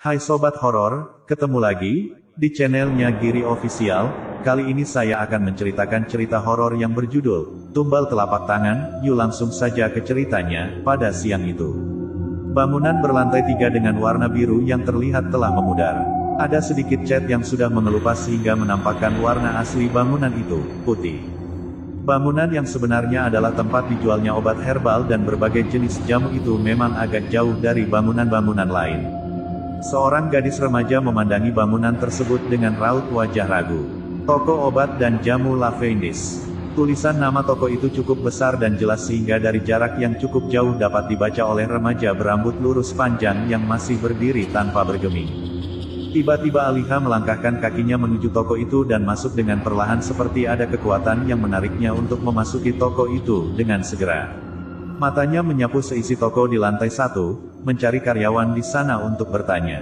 Hai Sobat Horor, ketemu lagi di channelnya Giri Official. Kali ini saya akan menceritakan cerita horor yang berjudul Tumbal Telapak Tangan. Yuk langsung saja ke ceritanya. Pada siang itu, bangunan berlantai 3 dengan warna biru yang terlihat telah memudar. Ada sedikit cat yang sudah mengelupas sehingga menampakkan warna asli bangunan itu, putih. Bangunan yang sebenarnya adalah tempat dijualnya obat herbal dan berbagai jenis jamu itu memang agak jauh dari bangunan-bangunan lain. Seorang gadis remaja memandangi bangunan tersebut dengan raut wajah ragu. Toko obat dan jamu Lavendis. Tulisan nama toko itu cukup besar dan jelas sehingga dari jarak yang cukup jauh dapat dibaca oleh remaja berambut lurus panjang yang masih berdiri tanpa bergeming. Tiba-tiba Aliha melangkahkan kakinya menuju toko itu dan masuk dengan perlahan seperti ada kekuatan yang menariknya untuk memasuki toko itu dengan segera. Matanya menyapu seisi toko di lantai 1, mencari karyawan di sana untuk bertanya.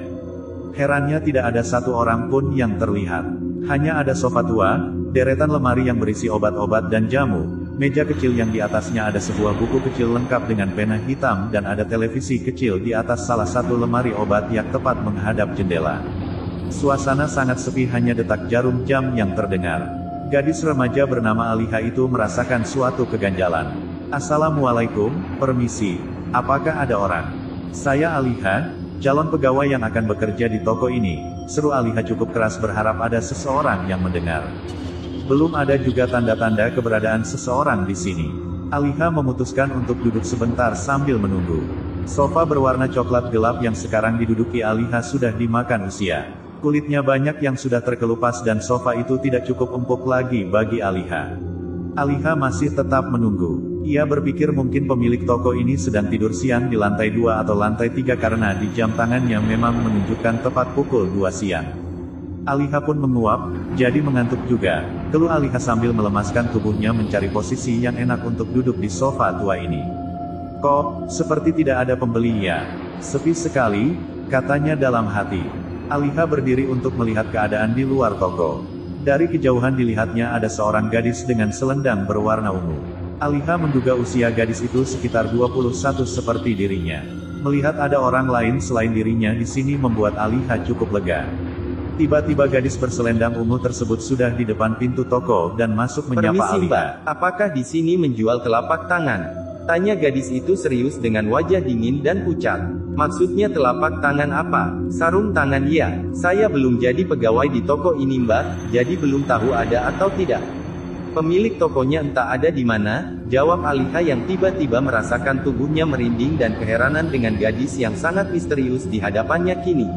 Herannya tidak ada satu orang pun yang terlihat. Hanya ada sofa tua, deretan lemari yang berisi obat-obat dan jamu, meja kecil yang di atasnya ada sebuah buku kecil lengkap dengan pena hitam dan ada televisi kecil di atas salah satu lemari obat yang tepat menghadap jendela. Suasana sangat sepi, hanya detak jarum jam yang terdengar. Gadis remaja bernama Aliha itu merasakan suatu keganjalan. Assalamualaikum, permisi, apakah ada orang? Saya Aliha, calon pegawai yang akan bekerja di toko ini, seru Aliha cukup keras berharap ada seseorang yang mendengar. Belum ada juga tanda-tanda keberadaan seseorang di sini. Aliha memutuskan untuk duduk sebentar sambil menunggu. Sofa berwarna coklat gelap yang sekarang diduduki Aliha sudah dimakan usia. Kulitnya banyak yang sudah terkelupas dan sofa itu tidak cukup empuk lagi bagi Aliha. Aliha masih tetap menunggu. Ia berpikir mungkin pemilik toko ini sedang tidur siang di lantai 2 atau lantai 3 karena di jam tangannya memang menunjukkan tepat pukul 2 siang. Aliha pun menguap, jadi mengantuk juga. Keluh Aliha sambil melemaskan tubuhnya mencari posisi yang enak untuk duduk di sofa tua ini. Kok, seperti tidak ada pembeli ya? Sepi sekali, katanya dalam hati. Aliha berdiri untuk melihat keadaan di luar toko. Dari kejauhan dilihatnya ada seorang gadis dengan selendang berwarna ungu. Aliha menduga usia gadis itu sekitar 21 seperti dirinya. Melihat ada orang lain selain dirinya di sini membuat Aliha cukup lega. Tiba-tiba gadis berselendang ungu tersebut sudah di depan pintu toko dan masuk menyapa Permisi Aliha. Mbak, apakah di sini menjual telapak tangan? Tanya gadis itu serius dengan wajah dingin dan pucat. Maksudnya telapak tangan apa? Sarung tangan ya. Saya belum jadi pegawai di toko ini Mbak, jadi belum tahu ada atau tidak. Pemilik tokonya entah ada di mana, jawab Aliha yang tiba-tiba merasakan tubuhnya merinding dan keheranan dengan gadis yang sangat misterius di hadapannya kini.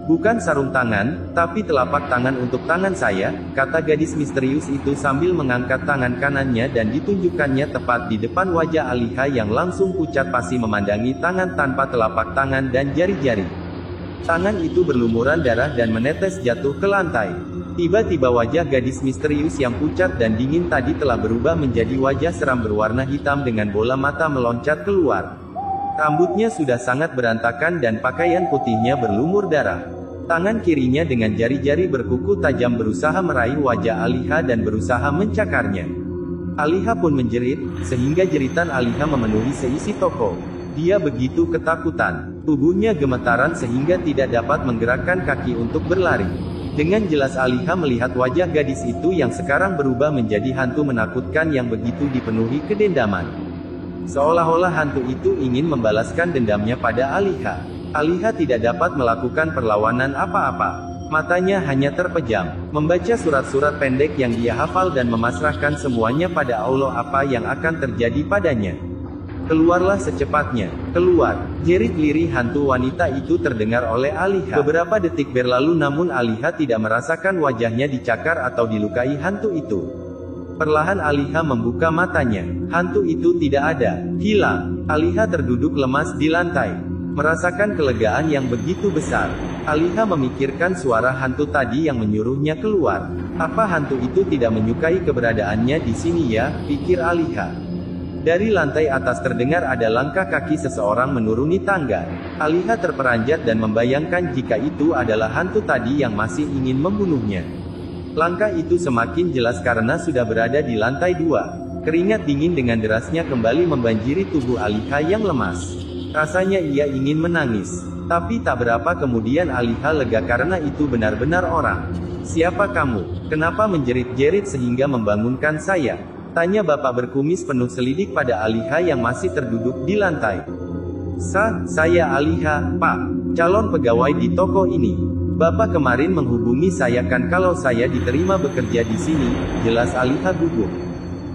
Bukan sarung tangan, tapi telapak tangan untuk tangan saya, kata gadis misterius itu sambil mengangkat tangan kanannya dan ditunjukkannya tepat di depan wajah Aliha yang langsung pucat pasi memandangi tangan tanpa telapak tangan dan jari-jari. Tangan itu berlumuran darah dan menetes jatuh ke lantai. Tiba-tiba wajah gadis misterius yang pucat dan dingin tadi telah berubah menjadi wajah seram berwarna hitam dengan bola mata meloncat keluar. Rambutnya sudah sangat berantakan dan pakaian putihnya berlumur darah. Tangan kirinya dengan jari-jari berkuku tajam berusaha meraih wajah Aliha dan berusaha mencakarnya. Aliha pun menjerit, sehingga jeritan Aliha memenuhi seisi toko. Dia begitu ketakutan. Tubuhnya gemetaran sehingga tidak dapat menggerakkan kaki untuk berlari. Dengan jelas Aliha melihat wajah gadis itu yang sekarang berubah menjadi hantu menakutkan yang begitu dipenuhi kedendaman. Seolah-olah hantu itu ingin membalaskan dendamnya pada Aliha. Aliha tidak dapat melakukan perlawanan apa-apa. Matanya hanya terpejam, membaca surat-surat pendek yang dia hafal dan memasrahkan semuanya pada Allah apa yang akan terjadi padanya. Keluarlah secepatnya, keluar. Jerit lirih hantu wanita itu terdengar oleh Aliha. Beberapa detik berlalu namun Aliha tidak merasakan wajahnya dicakar atau dilukai hantu itu. Perlahan Aliha membuka matanya. Hantu itu tidak ada, hilang. Aliha terduduk lemas di lantai. Merasakan kelegaan yang begitu besar. Aliha memikirkan suara hantu tadi yang menyuruhnya keluar. Apa hantu itu tidak menyukai keberadaannya di sini ya, pikir Aliha. Dari lantai atas terdengar ada langkah kaki seseorang menuruni tangga. Aliha terperanjat dan membayangkan jika itu adalah hantu tadi yang masih ingin membunuhnya. Langkah itu semakin jelas karena sudah berada di lantai 2. Keringat dingin dengan derasnya kembali membanjiri tubuh Aliha yang lemas. Rasanya ia ingin menangis. Tapi tak berapa kemudian Aliha lega karena itu benar-benar orang. "Siapa kamu? Kenapa menjerit-jerit sehingga membangunkan saya?" tanya bapak berkumis penuh selidik pada Aliha yang masih terduduk di lantai. Saya Aliha, Pak. Calon pegawai di toko ini. Bapak kemarin menghubungi saya kan kalau saya diterima bekerja di sini," jelas Aliha gugup.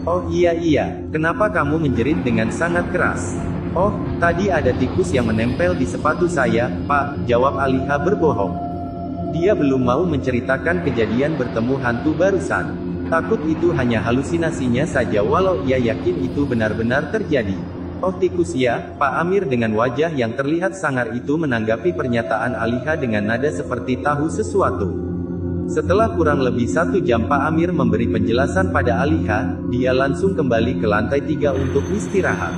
"Oh iya, kenapa kamu menjerit dengan sangat keras?" "Oh, tadi ada tikus yang menempel di sepatu saya, Pak," jawab Aliha berbohong. Dia belum mau menceritakan kejadian bertemu hantu barusan. Takut itu hanya halusinasinya saja walau ia yakin itu benar-benar terjadi. "Oh tikus ya, Pak Amir," dengan wajah yang terlihat sangar itu menanggapi pernyataan Aliha dengan nada seperti tahu sesuatu. Setelah kurang lebih 1 jam Pak Amir memberi penjelasan pada Aliha, dia langsung kembali ke lantai 3 untuk istirahat.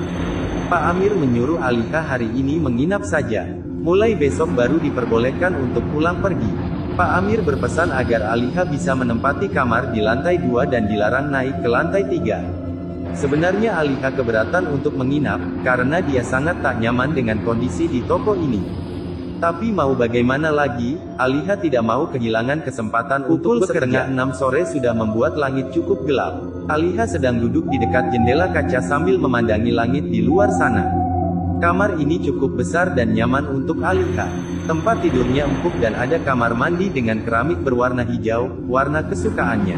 Pak Amir menyuruh Aliha hari ini menginap saja. Mulai besok baru diperbolehkan untuk pulang pergi. Pak Amir berpesan agar Aliha bisa menempati kamar di lantai 2 dan dilarang naik ke lantai 3. Sebenarnya Aliha keberatan untuk menginap, karena dia sangat tak nyaman dengan kondisi di toko ini. Tapi mau bagaimana lagi, Aliha tidak mau kehilangan kesempatan untuk bekerja. Setengah 6 sore sudah membuat langit cukup gelap. Aliha sedang duduk di dekat jendela kaca sambil memandangi langit di luar sana. Kamar ini cukup besar dan nyaman untuk Aliha. Tempat tidurnya empuk dan ada kamar mandi dengan keramik berwarna hijau, warna kesukaannya.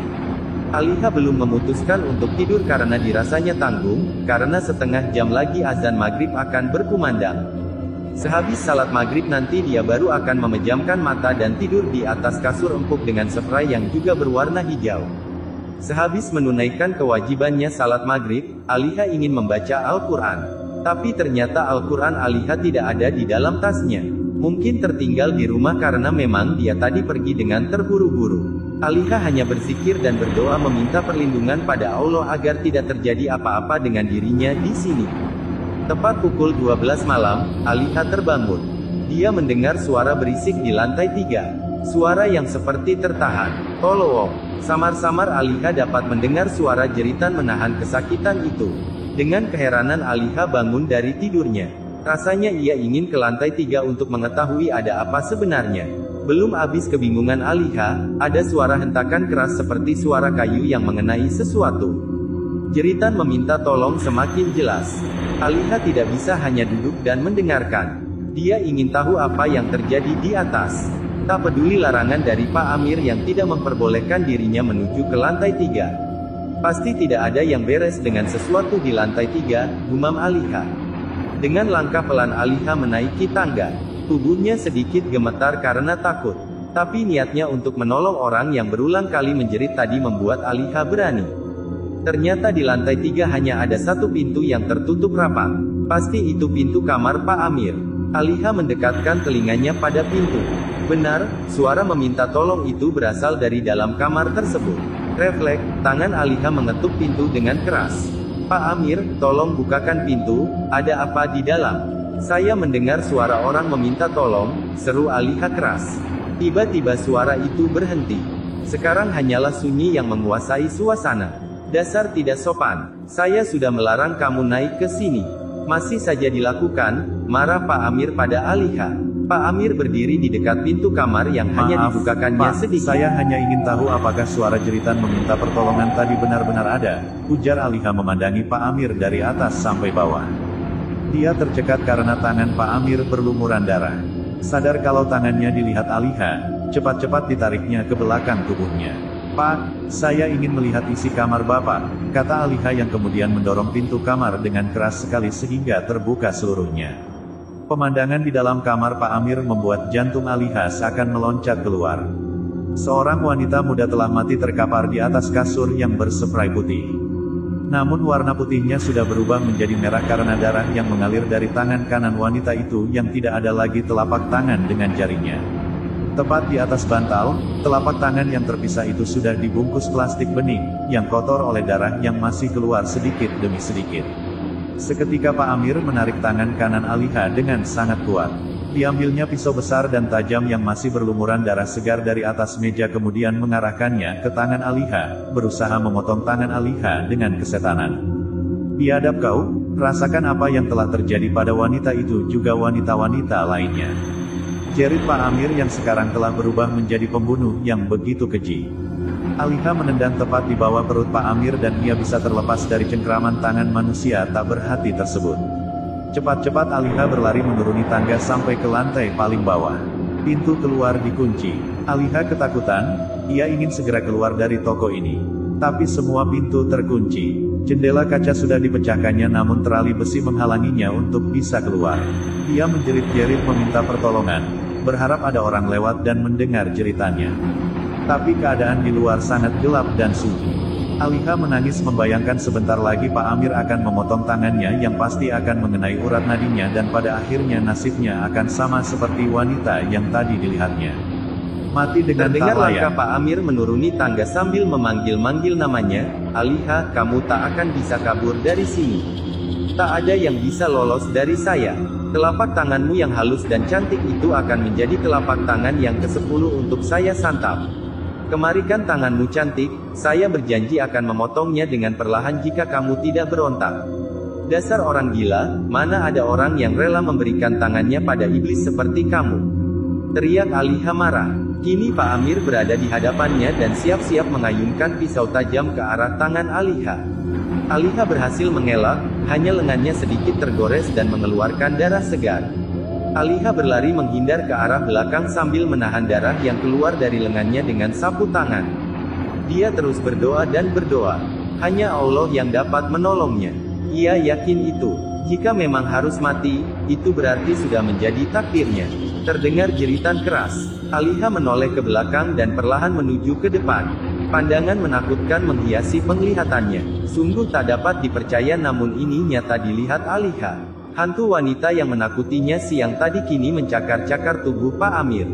Aliha belum memutuskan untuk tidur karena dirasanya tanggung, karena setengah jam lagi azan maghrib akan berkumandang. Sehabis salat maghrib nanti dia baru akan memejamkan mata dan tidur di atas kasur empuk dengan spray yang juga berwarna hijau. Sehabis menunaikan kewajibannya salat maghrib, Aliha ingin membaca Al-Quran. Tapi ternyata Al-Quran Aliha tidak ada di dalam tasnya. Mungkin tertinggal di rumah karena memang dia tadi pergi dengan terburu-buru. Aliha hanya berzikir dan berdoa meminta perlindungan pada Allah agar tidak terjadi apa-apa dengan dirinya di sini. Tepat pukul 12 malam, Aliha terbangun. Dia mendengar suara berisik di lantai 3. Suara yang seperti tertahan. "Tolong!" Samar-samar Aliha dapat mendengar suara jeritan menahan kesakitan itu. Dengan keheranan Aliha bangun dari tidurnya. Rasanya ia ingin ke lantai 3 untuk mengetahui ada apa sebenarnya. Belum habis kebingungan Aliha, ada suara hentakan keras seperti suara kayu yang mengenai sesuatu. Jeritan meminta tolong semakin jelas. Aliha tidak bisa hanya duduk dan mendengarkan. Dia ingin tahu apa yang terjadi di atas. Tak peduli larangan dari Pak Amir yang tidak memperbolehkan dirinya menuju ke lantai 3. Pasti tidak ada yang beres dengan sesuatu di lantai 3, gumam Aliha. Dengan langkah pelan Aliha menaiki tangga. Tubuhnya sedikit gemetar karena takut. Tapi niatnya untuk menolong orang yang berulang kali menjerit tadi membuat Aliha berani. Ternyata di lantai 3 hanya ada satu pintu yang tertutup rapat. Pasti itu pintu kamar Pak Amir. Aliha mendekatkan telinganya pada pintu. Benar, suara meminta tolong itu berasal dari dalam kamar tersebut. Refleks, tangan Aliha mengetuk pintu dengan keras. "Pak Amir, tolong bukakan pintu, ada apa di dalam?" "Saya mendengar suara orang meminta tolong," seru Aliha keras. Tiba-tiba suara itu berhenti. Sekarang hanyalah sunyi yang menguasai suasana. "Dasar tidak sopan. Saya sudah melarang kamu naik ke sini. Masih saja dilakukan," marah Pak Amir pada Aliha. Pak Amir berdiri di dekat pintu kamar yang hanya dibukakannya Pak, sedikit. "Saya hanya ingin tahu apakah suara jeritan meminta pertolongan tadi benar-benar ada," ujar Aliha memandangi Pak Amir dari atas sampai bawah. Dia tercekat karena tangan Pak Amir berlumuran darah. Sadar kalau tangannya dilihat Aliha, cepat-cepat ditariknya ke belakang tubuhnya. "Pak, saya ingin melihat isi kamar Bapak," kata Aliha yang kemudian mendorong pintu kamar dengan keras sekali sehingga terbuka seluruhnya. Pemandangan di dalam kamar Pak Amir membuat jantung Aliha seakan meloncat keluar. Seorang wanita muda telah mati terkapar di atas kasur yang berspray putih. Namun warna putihnya sudah berubah menjadi merah karena darah yang mengalir dari tangan kanan wanita itu yang tidak ada lagi telapak tangan dengan jarinya. Tepat di atas bantal, telapak tangan yang terpisah itu sudah dibungkus plastik bening, yang kotor oleh darah yang masih keluar sedikit demi sedikit. Seketika Pak Amir menarik tangan kanan Aliha dengan sangat kuat. Diambilnya pisau besar dan tajam yang masih berlumuran darah segar dari atas meja kemudian mengarahkannya ke tangan Aliha, berusaha memotong tangan Aliha dengan kesetanan. "Biadab kau, Rasakan apa yang telah terjadi pada wanita itu juga wanita-wanita lainnya. Jerit Pak Amir yang sekarang telah berubah menjadi pembunuh yang begitu keji. Aliha menendang tepat di bawah perut Pak Amir dan ia bisa terlepas dari cengkraman tangan manusia tak berhati tersebut. Cepat-cepat Aliha berlari menuruni tangga sampai ke lantai paling bawah. Pintu keluar dikunci. Aliha ketakutan, ia ingin segera keluar dari toko ini. Tapi semua pintu terkunci. Jendela kaca sudah dipecahkannya namun terali besi menghalanginya untuk bisa keluar. Ia menjerit-jerit meminta pertolongan, berharap ada orang lewat dan mendengar jeritannya. Tapi keadaan di luar sangat gelap dan sunyi. Aliha menangis membayangkan sebentar lagi Pak Amir akan memotong tangannya yang pasti akan mengenai urat nadinya dan pada akhirnya nasibnya akan sama seperti wanita yang tadi dilihatnya. Mati dengan tak Terdengar layak. langkah Pak Amir menuruni tangga sambil memanggil-manggil namanya, "Aliha, kamu tak akan bisa kabur dari sini. Tak ada yang bisa lolos dari saya. Telapak tanganmu yang halus dan cantik itu akan menjadi telapak tangan yang ke-10 untuk saya santap. Kemarikan tanganmu cantik, saya berjanji akan memotongnya dengan perlahan jika kamu tidak berontak." Dasar orang gila, mana ada orang yang rela memberikan tangannya pada iblis seperti kamu. Teriak Aliha marah. Kini Pak Amir berada di hadapannya dan siap-siap mengayunkan pisau tajam ke arah tangan Aliha. Aliha berhasil mengelak, hanya lengannya sedikit tergores dan mengeluarkan darah segar. Aliha berlari menghindar ke arah belakang sambil menahan darah yang keluar dari lengannya dengan sapu tangan. Dia terus berdoa dan berdoa. Hanya Allah yang dapat menolongnya. Ia yakin itu. Jika memang harus mati, itu berarti sudah menjadi takdirnya. Terdengar jeritan keras. Aliha menoleh ke belakang dan perlahan menuju ke depan. Pandangan menakutkan menghiasi penglihatannya. Sungguh tak dapat dipercaya namun ini nyata dilihat Aliha. Hantu wanita yang menakutinya siang tadi kini mencakar-cakar tubuh Pak Amir.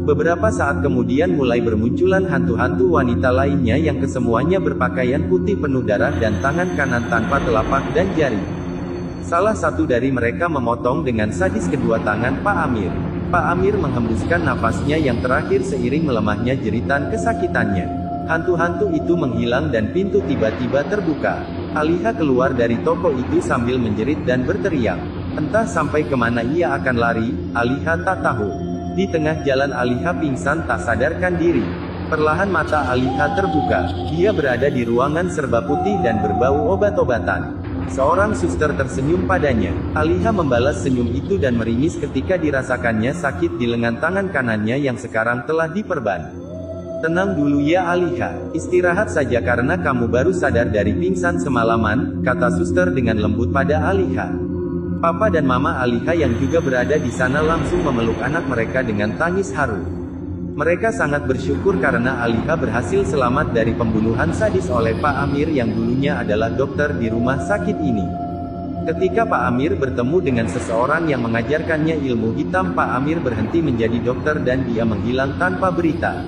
Beberapa saat kemudian mulai bermunculan hantu-hantu wanita lainnya yang kesemuanya berpakaian putih penuh darah dan tangan kanan tanpa telapak dan jari. Salah satu dari mereka memotong dengan sadis kedua tangan Pak Amir. Pak Amir menghembuskan nafasnya yang terakhir seiring melemahnya jeritan kesakitannya. Hantu-hantu itu menghilang dan pintu tiba-tiba terbuka. Aliha keluar dari toko itu sambil menjerit dan berteriak. Entah sampai kemana ia akan lari, Aliha tak tahu. Di tengah jalan Aliha pingsan tak sadarkan diri. Perlahan mata Aliha terbuka. Dia berada di ruangan serba putih dan berbau obat-obatan. Seorang suster tersenyum padanya. Aliha membalas senyum itu dan meringis ketika dirasakannya sakit di lengan tangan kanannya yang sekarang telah diperban. "Tenang dulu ya Aliha, istirahat saja karena kamu baru sadar dari pingsan semalaman," kata suster dengan lembut pada Aliha. Papa dan Mama Aliha yang juga berada di sana langsung memeluk anak mereka dengan tangis haru. Mereka sangat bersyukur karena Aliha berhasil selamat dari pembunuhan sadis oleh Pak Amir yang dulunya adalah dokter di rumah sakit ini. Ketika Pak Amir bertemu dengan seseorang yang mengajarkannya ilmu hitam, Pak Amir berhenti menjadi dokter dan dia menghilang tanpa berita.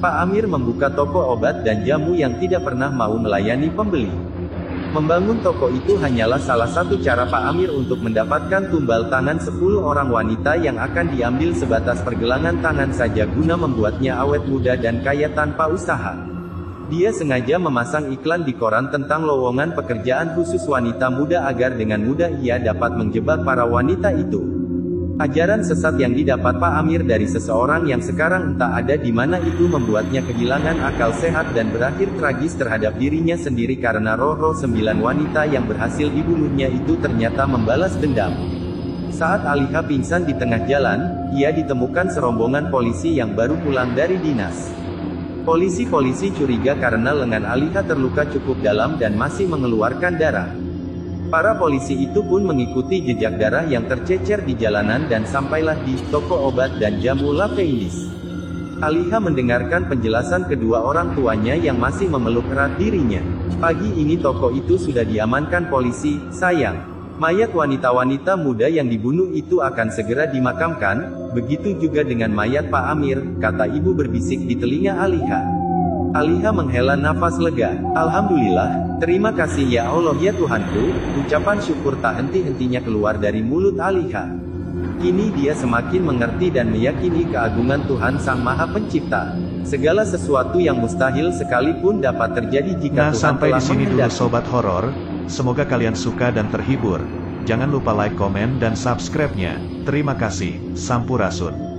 Pak Amir membuka toko obat dan jamu yang tidak pernah mau melayani pembeli. Membangun toko itu hanyalah salah satu cara Pak Amir untuk mendapatkan tumbal tangan 10 orang wanita yang akan diambil sebatas pergelangan tangan saja guna membuatnya awet muda dan kaya tanpa usaha. Dia sengaja memasang iklan di koran tentang lowongan pekerjaan khusus wanita muda agar dengan mudah ia dapat menjebak para wanita itu. Ajaran sesat yang didapat Pak Amir dari seseorang yang sekarang entah ada di mana itu membuatnya kehilangan akal sehat dan berakhir tragis terhadap dirinya sendiri karena roh-roh 9 wanita yang berhasil dibunuhnya itu ternyata membalas dendam. Saat Aliha pingsan di tengah jalan, ia ditemukan serombongan polisi yang baru pulang dari dinas. Polisi-polisi curiga karena lengan Aliha terluka cukup dalam dan masih mengeluarkan darah. Para polisi itu pun mengikuti jejak darah yang tercecer di jalanan dan sampailah di toko obat dan jamu Lafeindis. Aliha mendengarkan penjelasan kedua orang tuanya yang masih memeluk erat dirinya. Pagi ini toko itu sudah diamankan polisi, sayang. Mayat wanita-wanita muda yang dibunuh itu akan segera dimakamkan, begitu juga dengan mayat Pak Amir, kata ibu berbisik di telinga Aliha. Aliha menghela nafas lega. Alhamdulillah, terima kasih ya Allah ya Tuhanku, ucapan syukur tak henti-hentinya keluar dari mulut Aliha. Kini dia semakin mengerti dan meyakini keagungan Tuhan Sang Maha Pencipta. Segala sesuatu yang mustahil sekalipun dapat terjadi jika Tuhan sampai telah di sini dulu menghendaki. sobat horor, Semoga kalian suka dan terhibur. Jangan lupa like, komen, dan subscribe-nya. Terima kasih. Sampurasun.